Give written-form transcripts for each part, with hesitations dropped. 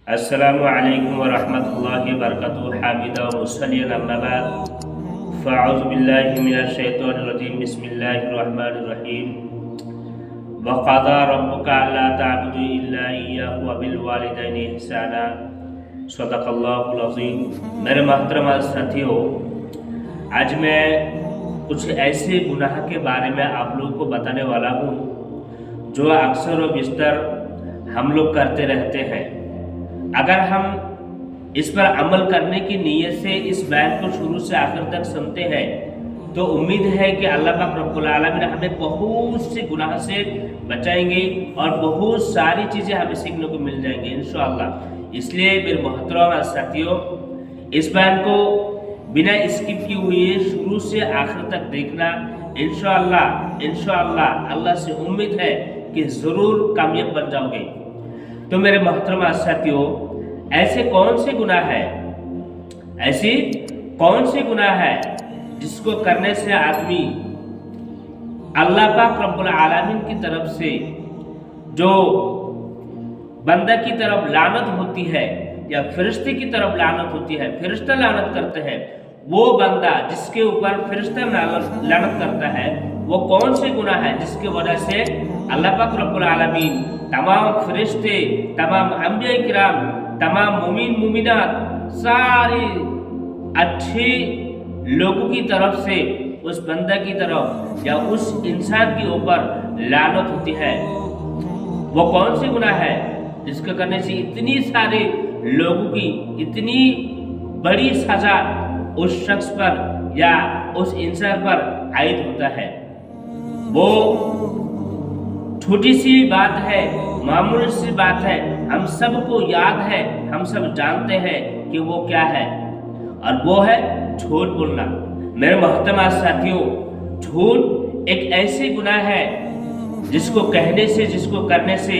अस्सलामु अलैकुम वरहमतुल्लाहि वबरकातुहू हामिदा व मुसल्लियन अम्मा बाद फ़अऊज़ु बिल्लाहि मिनश शैतानिर रजीम बिस्मिल्लाहिर रहमानिर रहीम व क़ज़ा रब्बुका अल्ला तअबुदू इल्ला इय्याहु व बिल वालिदैनि इहसाना सदक़ल्लाहुल अज़ीम। मेरे मोहतरम साथियों, आज मैं कुछ ऐसे गुनाह के बारे में आप लोगों को बताने वाला हूँ जो अक्सर व बिस्तर हम लोग करते रहते हैं। अगर हम इस पर अमल करने की नीयत से इस बयान को शुरू से आखिर तक सुनते हैं तो उम्मीद है कि अल्लाह पाक रब्बुल आलमीन हमें बहुत से गुनाह से बचाएंगे और बहुत सारी चीज़ें हमें सीखने को मिल जाएंगी इंशाअल्लाह। इसलिए मेरे मोहतरम साथियों, इस बयान को बिना स्किप किए हुए शुरू से आखिर तक देखना। इंशाअल्लाह अल्लाह से उम्मीद है कि ज़रूर कामयाब बन जाओगे। तो मेरे मोहतरम साथियों, ऐसे कौन से गुनाह है जिसको करने से आदमी अल्लाह पाक रब्बुल आलमीन की तरफ से जो बंदा की तरफ लानत होती है या फरिश्ते की तरफ लानत होती है, फरिश्ता लानत करते हैं, वो बंदा जिसके ऊपर फरिश्ता लानत करता है वो कौन से गुनाह है जिसकी वजह से अल्लाह पाक रब्बुल आलमीन तमाम फरिश्ते, तमाम अंबिया किराम, तमाम मुमिन मुमिनात, सारे अच्छे लोगों की तरफ से उस बंदा की तरफ या उस इंसान के ऊपर लानत होती है। वो कौन से गुनाह है जिसके करने से इतनी सारे लोगों की इतनी बड़ी सजा उस शख्स पर या उस इंसान पर आयद होता है। वो छोटी सी बात है, मामूली सी बात है, हम सबको याद है, हम सब जानते हैं कि वो क्या है, और वो है झूठ बोलना। मेरे मोहतरम साथियों, झूठ एक ऐसी गुनाह है जिसको कहने से, जिसको करने से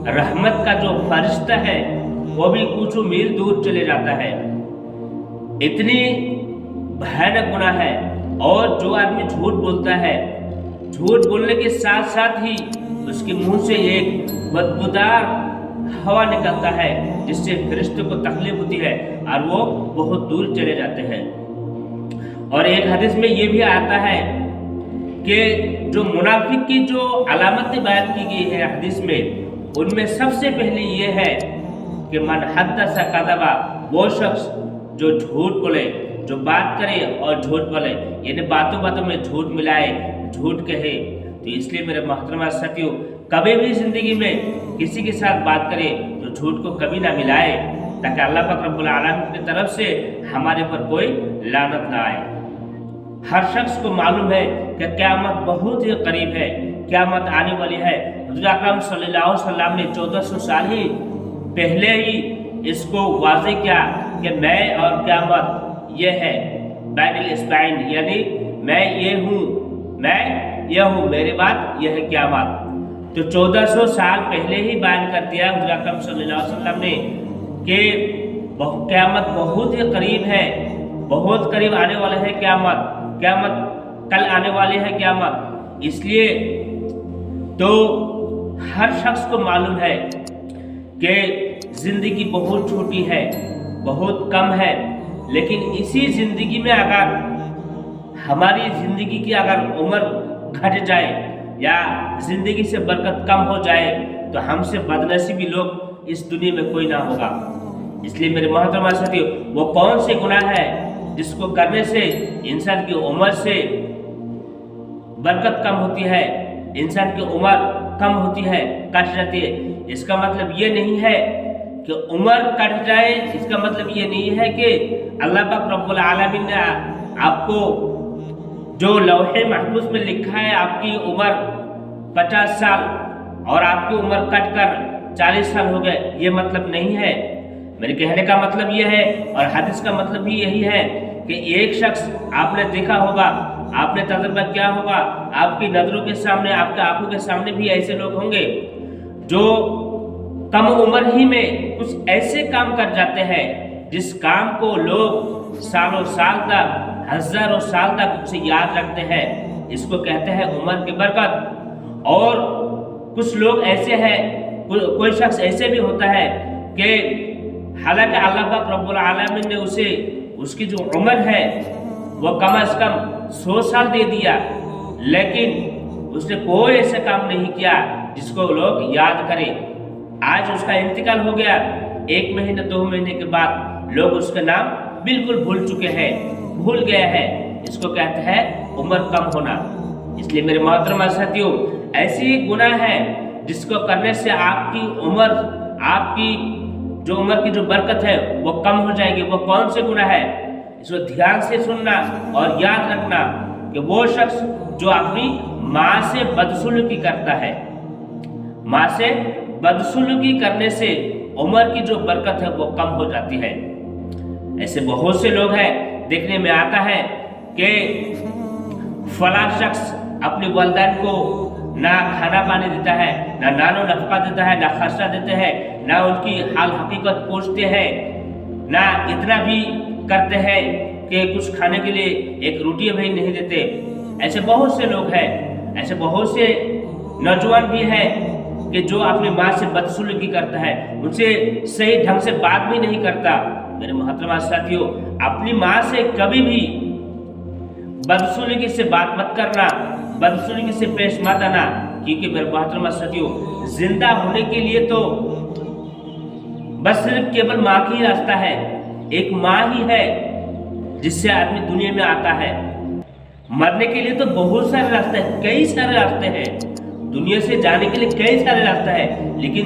रहमत का जो फरिश्ता है वो भी कुछ मील दूर चले जाता है। इतनी भयानक गुनाह है। और जो आदमी झूठ बोलता है, झूठ बोलने के साथ साथ ही उसके मुंह से एक बदबूदार हवा निकलता है जिससे फरिश्ते को तकलीफ होती है और वो बहुत दूर चले जाते हैं। और एक हदीस में ये भी आता है कि जो मुनाफिक की जो अलामतें बयान की गई है हदीस में, उनमें सबसे पहले ये है कि मन हद्दसा कज़बा, वो शख्स जो झूठ बोले, जो बात करे और झूठ बोले, यानी बातों बातों में झूठ मिलाए, झूठ कहे। तो इसलिए मेरे मोहतरम साथियों, कभी भी जिंदगी में किसी के साथ बात करें तो झूठ को कभी ना मिलाए, ताकि अल्लाह पाक रब्बुल आलमीन की तरफ से हमारे पर कोई लानत ना आए। हर शख्स को मालूम है कि क़यामत बहुत ही करीब है, क़यामत आने वाली है। हुज़ूर अकरम सल्लल्लाहु अलैहि वसल्लम ने 1400 साल ही पहले ही इसको वाज़ेह किया कि मैं और क़यामत ये है, बैनिल इस्बाइन, यानी मैं ये हूँ, मेरे बाद यह है क़यामत। तो 1400 साल पहले ही बयान कर दिया हुज़ूर अकरम सल्लल्लाहु अलैहि वसल्लम ने कि क़यामत बहुत ही करीब है, बहुत करीब आने वाला है क़यामत कल आने वाली है क़यामत। इसलिए तो हर शख्स को मालूम है कि ज़िंदगी बहुत छोटी है, बहुत कम है, लेकिन इसी ज़िंदगी में अगर हमारी ज़िंदगी की अगर उम्र घट जाए या ज़िंदगी से बरकत कम हो जाए तो हमसे बदनसीबी लोग इस दुनिया में कोई ना होगा। इसलिए मेरे मोहतरम साथियों, वो कौन से गुनाह है जिसको करने से इंसान की उम्र से बरकत कम होती है, इंसान की उम्र कम होती है, कट जाती है। इसका मतलब ये नहीं है कि उम्र कट जाए, इसका मतलब ये नहीं है कि अल्लाह पाक रब्बुल आलमीन ने आपको जो लौहे महफूज में लिखा है आपकी उम्र 50 साल और आपकी उम्र कट कर 40 साल हो गए, ये मतलब नहीं है। मेरे कहने का मतलब ये है, और हदीस का मतलब भी यही है कि एक शख्स आपने देखा होगा, आपने तजुर्बा किया होगा, आपकी नजरों के सामने, आपके आंखों के सामने भी ऐसे लोग होंगे जो कम उम्र ही में कुछ ऐसे काम कर जाते हैं जिस काम को लोग सालों साल तक, हजारों साल तक उसे याद रखते हैं। इसको कहते हैं उम्र की बरकत। और कुछ लोग ऐसे हैं, कोई शख्स ऐसे भी होता है کہ حالانکہ اللہ پاک رب العالمین نے اسے اس کی جو عمر ہے وہ کم از کم 100 سال دے دیا، لیکن اس نے کوئی ایسا کام نہیں کیا جس کو لوگ یاد کریں۔ آج اس کا انتقال ہو گیا، 1 مہینے 2 مہینے کے بعد لوگ اس کا نام بالکل بھول چکے ہیں، بھول گیا ہے۔ اس کو کہتے ہیں عمر کم ہونا۔ اس لیے میرے محترم ساتھیوں، ایسی گناہ ہے جس کو کرنے سے آپ کی عمر، آپ کی جو عمر کی جو برکت ہے وہ کم ہو جائے گی۔ وہ کون سے گناہ ہے؟ اس کو دھیان سے سننا اور یاد رکھنا کہ وہ شخص جو اپنی ماں سے بدسلوکی کرتا ہے، ماں سے بدسلوکی کرنے سے عمر کی جو برکت ہے وہ کم ہو جاتی ہے۔ ایسے بہت سے لوگ ہیں، دیکھنے میں آتا ہے کہ فلاں شخص اپنی والدین کو نہ کھانا پانی دیتا ہے، نہ نان و نفقہ دیتا ہے، نہ خرچہ دیتے ہیں، نہ ان کی حال حقیقت پوچھتے ہیں، نہ اتنا بھی کرتے ہیں کہ کچھ کھانے کے لیے ایک روٹی بھی نہیں دیتے۔ ایسے بہت سے لوگ ہیں، ایسے بہت سے نوجوان بھی ہیں کہ جو اپنی ماں سے بدسلوکی کرتا ہے، ان سے صحیح ڈھنگ سے بات بھی نہیں کرتا۔ میرے محترم ساتھیوں، اپنی ماں سے کبھی بھی بدسلوکی سے بات مت کرنا، بدسلوکی سے پیش مت آنا، کیونکہ میرے محترم ساتھیوں، زندہ ہونے کے لیے تو بس صرف کیول ماں کی راستہ ہے۔ ایک ماں ہی ہے جس سے آدمی دنیا میں آتا ہے۔ مرنے کے لیے تو بہت سارے راستے ہیں، کئی سارے راستے ہیں، دنیا سے جانے کے لیے کئی سارے راستے ہیں، لیکن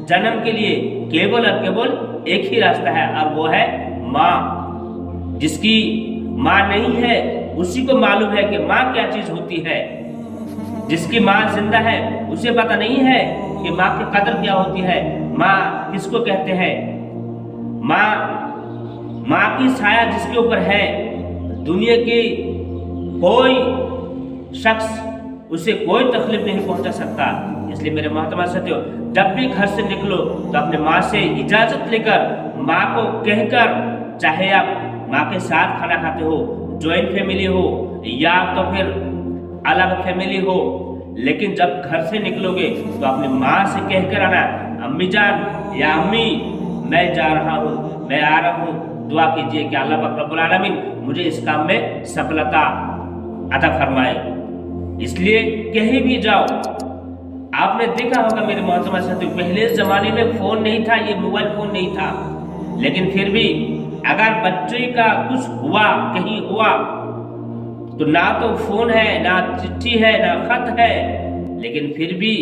جنم کے لیے کیول اور کیول ایک ہی راستہ ہے، اور وہ ہے ماں۔ جس کی ماں نہیں ہے اسی کو معلوم ہے کہ ماں کیا چیز ہوتی ہے۔ جس کی ماں زندہ ہے اسے پتہ نہیں ہے کہ ماں کی قدر کیا ہوتی ہے، ماں کس کو کہتے ہیں۔ ماں کی سایہ جس کے اوپر ہے، دنیا کی کوئی شخص اسے کوئی تکلیف نہیں پہنچا سکتا۔ اس لیے میرے محترم ساتھیوں، جب بھی گھر سے نکلو تو اپنے ماں سے اجازت لے کر، ماں کو کہہ کر، چاہے آپ ماں کے ساتھ کھانا کھاتے ہو، جوائنٹ فیملی ہو یا تو پھر الگ فیملی ہو، لیکن جب گھر سے نکلو گے تو اپنی ماں سے کہہ کر آنا، امی جان یا امی میں جا رہا ہوں، میں آ رہا ہوں، دعا کیجئے کہ اللہ پاک رب العالمین مجھے اس کام میں سفلتا عطا فرمائے۔ اس لیے کہیں بھی جاؤ، آپ نے دیکھا ہوگا میرے محترم ساتھیوں، پہلے زمانے میں فون نہیں تھا، یہ موبائل فون نہیں تھا، لیکن پھر بھی اگر بچے کا کچھ ہوا، کہیں ہوا، تو نہ تو فون ہے، نہ چٹھی ہے، نہ خط ہے، لیکن پھر بھی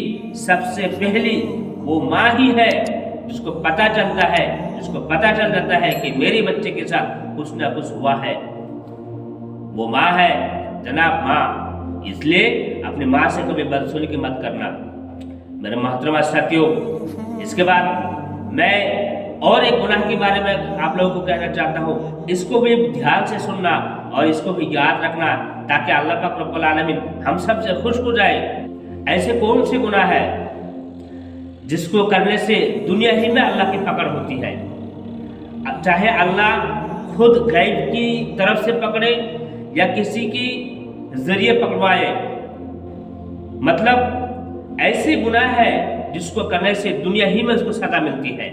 سب سے پہلی وہ ماں ہی ہے جس کو پتہ چلتا ہے، جس کو پتہ چل جاتا ہے کہ میرے بچے کے ساتھ کچھ نہ کچھ ہوا ہے، وہ ماں ہے جناب، ماں۔ اس لیے اپنی ماں سے کبھی بدسلوکی مت کرنا میرے محترم ساتھیوں۔ اس کے بعد میں اور ایک گناہ کے بارے میں آپ لوگوں کو کہنا چاہتا ہوں، اس کو بھی دھیان سے سننا اور اس کو بھی یاد رکھنا تاکہ اللہ پاک رب العالمین ہم سب سے خوش ہو جائے۔ ایسے کون سے گناہ ہے جس کو کرنے سے دنیا ہی میں اللہ کی پکڑ ہوتی ہے؟ چاہے اللہ خود غیب کی طرف سے پکڑے یا کسی کی ذریعے پکڑوائے، مطلب ایسی گناہ ہے جس کو کرنے سے دنیا ہی میں اس کو سزا ملتی ہے،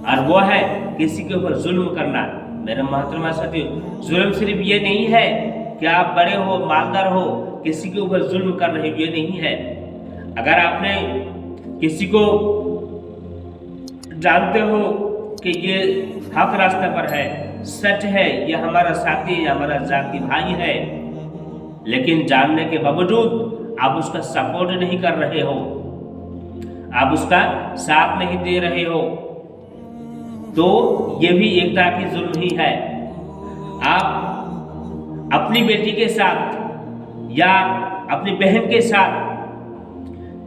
اور وہ ہے کسی کے اوپر ظلم کرنا۔ میرے محترم ساتھیو، ظلم صرف یہ نہیں ہے کہ آپ بڑے ہو، مالدار ہو، کسی کے اوپر ظلم کر رہے، یہ نہیں ہے۔ اگر آپ نے کسی کو جانتے ہو کہ یہ حق راستہ پر ہے، سچ ہے، یہ ہمارا ساتھی، یہ ہمارا ذاتی بھائی ہے، لیکن جاننے کے باوجود آپ اس کا سپورٹ نہیں کر رہے ہو، آپ اس کا ساتھ نہیں دے رہے ہو، تو یہ بھی ایک طرح کی ظلم ہی ہے۔ آپ اپنی بیٹی کے ساتھ یا اپنی بہن کے ساتھ،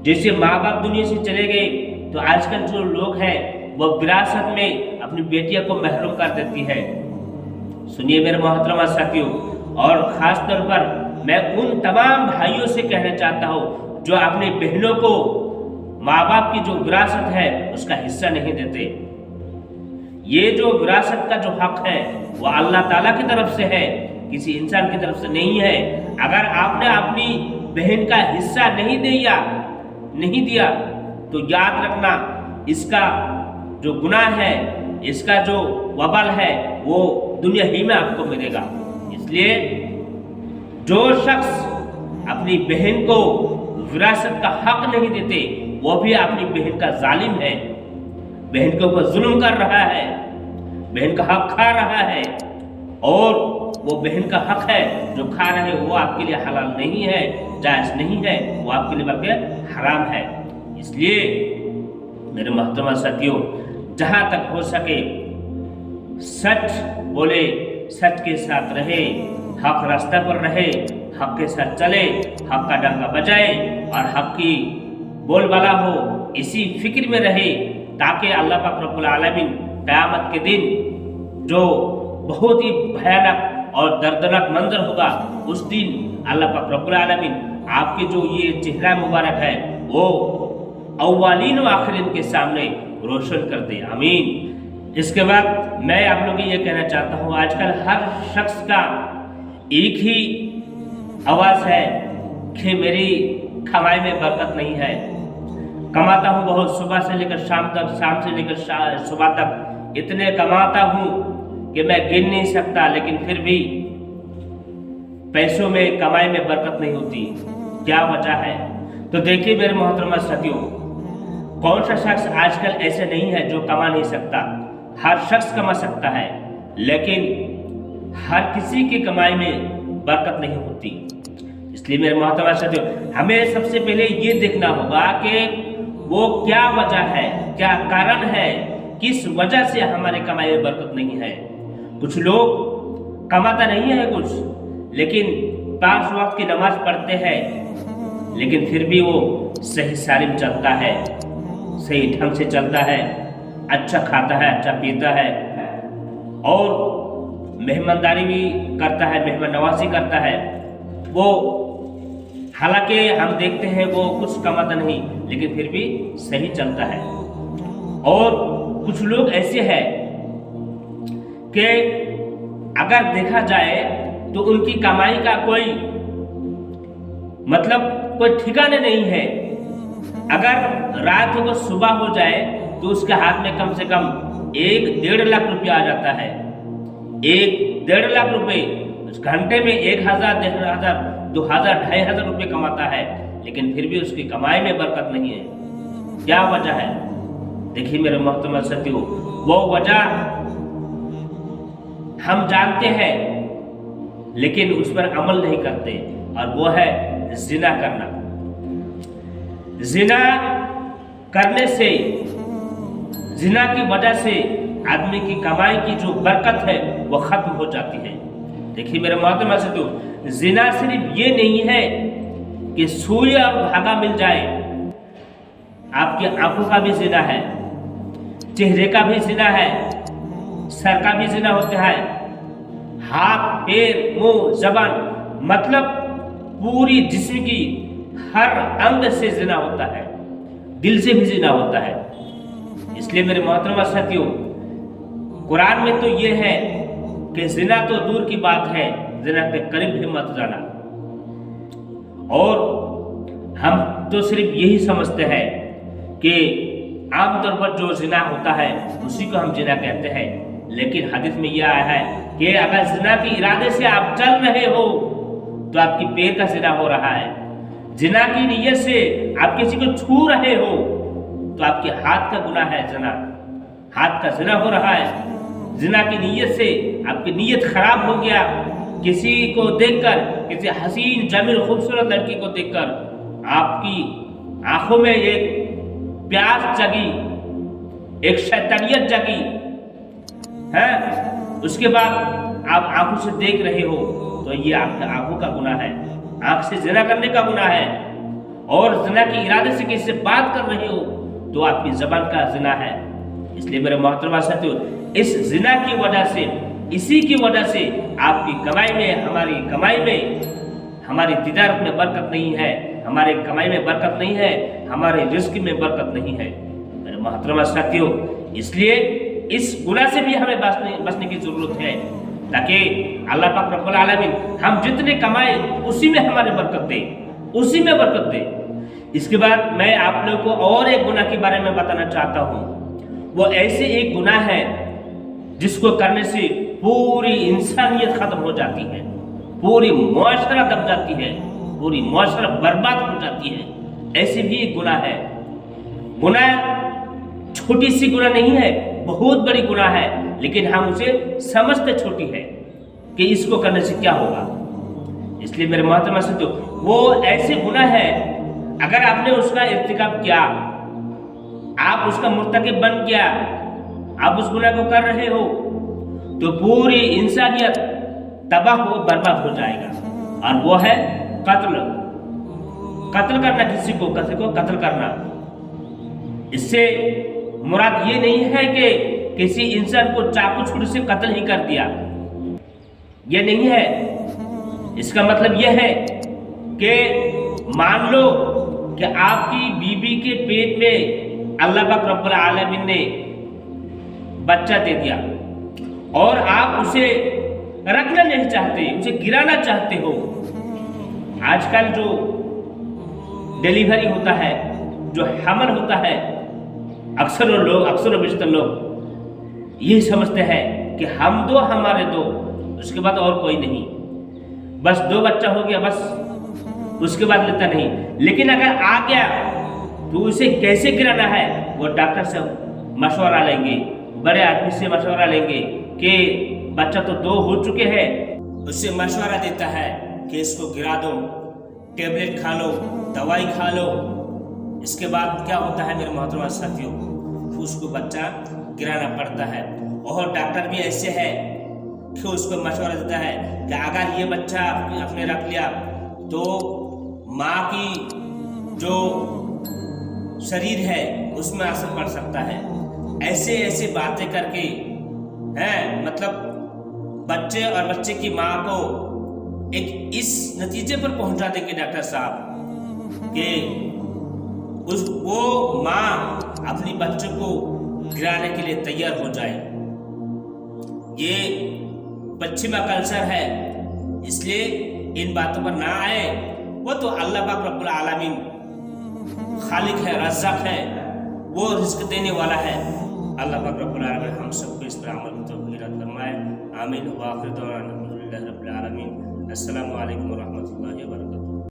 جیسے ماں باپ دنیا سے چلے گئے تو آج کل جو لوگ ہیں وہ وراثت میں اپنی بیٹیاں کو محروم کر دیتی ہے۔ سنیے میرے محترم ساتھیوں، اور خاص طور پر میں ان تمام بھائیوں سے کہنا چاہتا ہوں جو اپنی بہنوں کو ماں باپ کی جو وراثت ہے اس کا حصہ نہیں دیتے۔ یہ جو وراثت کا جو حق ہے وہ اللہ تعالیٰ کی طرف سے ہے، کسی انسان کی طرف سے نہیں ہے۔ اگر آپ نے اپنی بہن کا حصہ نہیں دیا تو یاد رکھنا اس کا जो गुनाह है, इसका जो वबाल है वो दुनिया ही में आपको मिलेगा। इसलिए जो शख्स अपनी बहन को विरासत का हक नहीं देते वो भी अपनी बहन का जालिम है, बहन के ऊपर जुल्म कर रहा है, बहन का हक खा रहा है, और वो बहन का हक है जो खा रहे वो आपके लिए हलाल नहीं है, जायज़ नहीं है, वो आपके लिए बल्कि हराम है। इसलिए मेरे मोहतरमा साथियों, जहाँ तक हो सके सच बोले, सच के साथ रहे, हक रास्ता पर रहे, हक के साथ चले, हक का डंका बजाए और हक की बोलबाला हो, इसी फिक्र में रहे, ताकि अल्लाह पाक रब्बुल आलमीन क़यामत के दिन जो बहुत ही भयानक और दर्दनाक मंजर होगा, उस दिन अल्लाह पाक रब्बुल आलमीन आपके जो ये चेहरा मुबारक है वो अव्वलीन व आखिरीन के सामने रोशन कर दे, आमीन। इसके बाद मैं आप लोगों को ये कहना चाहता हूँ, आजकल हर शख्स का एक ही आवाज़ है कि मेरी कमाई में बरकत नहीं है, कमाता हूँ बहुत, सुबह से लेकर शाम तक, शाम से लेकर सुबह तक इतने कमाता हूँ कि मैं गिन नहीं सकता, लेकिन फिर भी पैसों में, कमाई में बरकत नहीं होती। क्या वजह है? तो देखिए मेरे मोहतरमा साथियों, कौन सा शख्स आजकल ऐसे नहीं है जो कमा नहीं सकता? हर शख्स कमा सकता है, लेकिन हर किसी की कमाई में बरकत नहीं होती। इसलिए मेरे मोहतरमा साथियों, हमें सबसे पहले ये देखना होगा कि वो क्या वजह है, क्या कारण है, किस वजह से हमारे कमाई में बरकत नहीं है। कुछ लोग कमाता नहीं है कुछ, लेकिन 5 वक्त की नमाज पढ़ते हैं, लेकिन फिर भी वो सही सालिम चलता है, सही ढंग से चलता है, अच्छा खाता है, अच्छा पीता है, और मेहमानदारी भी करता है, मेहमान नवाजी करता है। वो हालांकि हम देखते हैं वो कुछ कमाता नहीं, लेकिन फिर भी सही चलता है। और कुछ लोग ऐसे हैं कि अगर देखा जाए तो उनकी कमाई का कोई मतलब कोई ठिकाने नहीं है। अगर रात को सुबह हो जाए तो उसके हाथ में कम से कम 1-1.5 लाख रुपया आ जाता है। 1-1.5 लाख रुपए उस घंटे में 1,000, 1,500, 2,000, 2,500 रुपये कमाता है, लेकिन फिर भी उसकी कमाई में बरकत नहीं है। क्या वजह है? देखिए मेरे मोहतरम साथियों, वो वजह हम जानते हैं लेकिन उस पर अमल नहीं करते, और वो है जिना करना। जिना करने से, जिना की वजह से आदमी की कमाई की जो बरकत है वो खत्म हो जाती है। देखिए मेरे मोहतरम साथियों, जिना सिर्फ ये नहीं है कि सुई और धागा मिल जाए, आपकी आंखों का भी जिना है, चेहरे का भी जिना है, सर का भी जिना होता है, हाथ, पैर, मुंह, जबान, मतलब पूरी जिस्म की हर अंग से जिना होता है, दिल से भी जिना होता है। इसलिए मेरे मोहतरम साथियों, कुरान में तो ये है कि जिना तो दूर की बात है, जिना के करीब भी मत जाना। और हम तो सिर्फ यही समझते हैं कि आमतौर पर जो जिना होता है उसी को हम जिना कहते हैं, लेकिन हदीस में यह आया है कि अगर जिना के इरादे से आप चल रहे हो तो आपकी पैर का जिना हो रहा है, जिना की नीयत से आप किसी को छू रहे हो तो आपके हाथ का गुनाह है, जिना, हाथ का जिना हो रहा है। जिना की नीयत से आपकी नीयत खराब हो गया, किसी को देखकर, किसी हसीन जमील खूबसूरत लड़की को देखकर आपकी आंखों में एक प्यास जगी, एक शैतानियत जगी है, उसके बाद आप आंखों से देख रहे हो तो ये आपके आंखों का गुनाह है, आंख से जिना करने का गुनाह है। और जिना के इरादे से किसी से बात कर रहे हो तो आपकी जबान का जिना है। इसलिए मेरे मोहतरम साथियों, इस जिना की वजह से, इसी की वजह से आपकी कमाई में, हमारी कमाई में, हमारी तिजारत में बरकत नहीं है, हमारे कमाई में बरकत नहीं है, हमारे रिस्क में बरकत नहीं है मेरे मोहतरम साथियों। इसलिए इस गुनाह से भी हमें बचने की जरूरत है, ताकि अल्लाह पाक रब्बुल आलमीन हम जितने कमाए उसी में हमारे बरकत दे, उसी में बरकत दे। इसके बाद मैं आप लोगों को और एक गुनाह के बारे में बताना चाहता हूँ। وہ ایسے ایک گناہ ہے جس کو کرنے سے پوری انسانیت ختم ہو جاتی ہے، پوری معاشرہ دب جاتی ہے، پوری معاشرہ برباد ہو جاتی ہے۔ ایسے بھی ایک گناہ ہے۔ گناہ چھوٹی سی گناہ نہیں ہے، بہت بڑی گناہ ہے، لیکن ہم اسے سمجھتے چھوٹی ہے کہ اس کو کرنے سے کیا ہوگا۔ اس لیے میرے محترمہ سے تو وہ ایسے گناہ ہے، اگر آپ نے اس کا ارتکاب کیا، آپ اس کا مرتکب بن گیا، آپ اس گناہ کو کر رہے ہو، تو پوری انسانیت تباہ و برباد ہو جائے گا، اور وہ ہے قتل کرنا، کسی کو قتل کرنا۔ اس سے مراد یہ نہیں ہے کہ کسی انسان کو چاقو چھری سے قتل ہی کر دیا، یہ نہیں ہے۔ اس کا مطلب یہ ہے کہ مان لو کہ آپ کی بیوی کے پیٹ میں اللہ پاک رب العالمین نے بچہ دے دیا، اور آپ اسے رکھنا نہیں چاہتے، اسے گرانا چاہتے ہو۔ آج کل جو ڈیلیوری ہوتا ہے، جو حمل ہوتا ہے، اکثر و بیشتر لوگ یہی سمجھتے ہیں کہ ہم دو ہمارے دو، اس کے بعد اور کوئی نہیں، بس 2 بچہ ہو گیا، بس اس کے بعد لیتا نہیں۔ لیکن اگر آ گیا تو اسے کیسے گرانا ہے، وہ ڈاکٹر سے مشورہ لیں گے، بڑے آدمی سے مشورہ لیں گے کہ بچہ تو 2 ہو چکے ہیں، اس سے مشورہ دیتا ہے کہ اس کو گرا دو، ٹیبلٹ کھا لو، دوائی کھا لو۔ اس کے بعد کیا ہوتا ہے میرے محترمہ ساتھیوں، اس کو بچہ گرانا پڑتا ہے۔ اور ڈاکٹر بھی ایسے ہے کہ اس کو مشورہ دیتا ہے کہ اگر یہ بچہ آپ نے رکھ لیا تو ماں کی جو شریر ہے اس میں اثر پڑ سکتا ہے۔ ایسے باتیں کر کے مطلب بچے اور بچے کی ماں کو ایک اس نتیجے پر پہنچا دیں گے ڈاکٹر صاحب کہ وہ ماں اپنی بچوں کو گرانے کے لیے تیار ہو جائے۔ یہ پچھما کلچر ہے، اس لیے ان باتوں پر نہ آئے۔ وہ تو اللہ پاک رب العالمین خالق ہے، رزاق ہے، وہ رزق دینے والا ہے۔ اللہ پاک رب العالمین ہم سب کو اس پر عمل کی توفیق عطا فرمائے، آمین۔ وآخر دعوانا الحمدللہ رب العالمین۔ السلام علیکم ورحمۃ اللہ وبرکاتہ۔